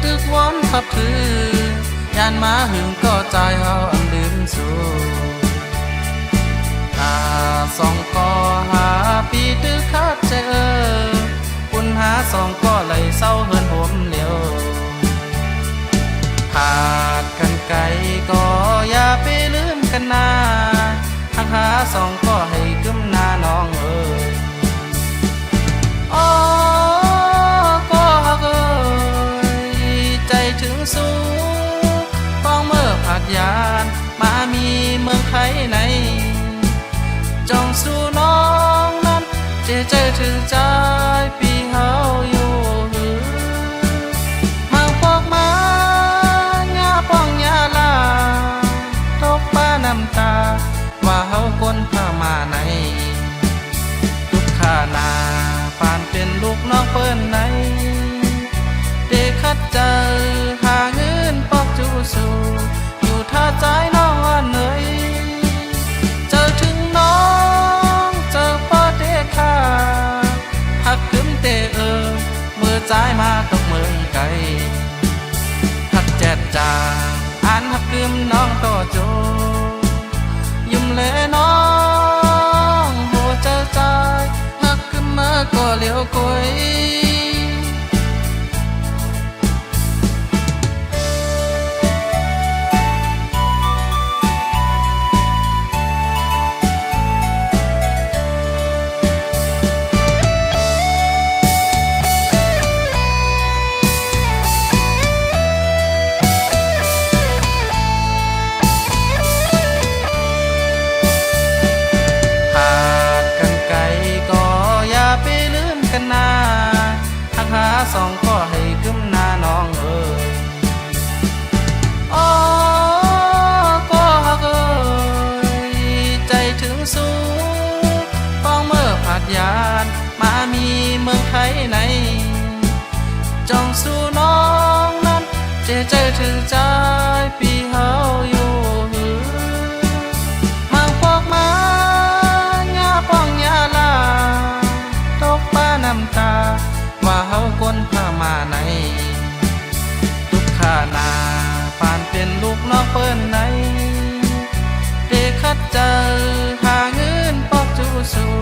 ตึกวนขับถือยานมาหึงก็ใจเฮาอันลืมสู่สองก็หาปีตึกคัดเจอคุณหาสองก็เลยเศร้าเฮินผมเหลียวขาดกันไกลก็อย่าไปลืมกันนาหักหาสองก็ให้กึมหน้าน้องเอ้ยอ๋อก็ฮักเอ้ยใจถึงสู้ต้องเมื่อผักยานมามีเมืองไทยไหนจงสู้น้องนั้นเจถึงใจปีเฮาอยู่หือมาพวกมาญาป้องญาลาทกป้าน้ำตาว่าเฮาคนพามาไหนทุกข้านาปานเป็นลูกน้องเปิ้นไหนเด็กคัดเจอหาเงินปอกจูสู่อยู่ท่าใจน้องอ่อนเหนื่อยเจอถึงน้องเจอพ่อเด็กข้าหักกึมเตเมื่อใจมาตกเมืองไกลหักแจดจางอ่านหักกึมน้องต่อโจยิ้มเล่น้องหัวใจใจหักกึมมาก็เลี้ยวกุยสองก็ให้กึมหน้าน้องเอ้ยอ๋อก็ฮักเอ้ยใจถึงสู้ต้องเมื่อผัดยานมามีเมืองไทยไหนจงสู้น้องนั้นเจถึงใจปีเฮาอยู่หือมาพวกมาญาป้องญาลาตกป้าน้ำตาว่าเฮาคนพามาไหนทุกข้านาปานเป็นลูกน้องเปิ้นไหนเด็กคัดเจอหาเงินปอกจูสู่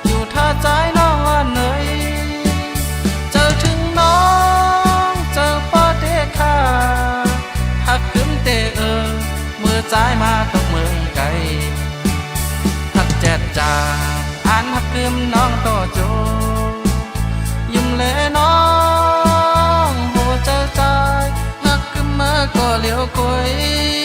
อยู่ท่าใจน้องอ่อนเหนื่อยเจอถึงน้องเจอพ่อเด็กข้าหักกึมเตเมื่อใจมาตกเมืองไกลหักแจดจางอ่านหักกึมน้องต่อโจยิ้มเล่น้องหัวใจใจหักกึมมาก็เลี้ยวกุย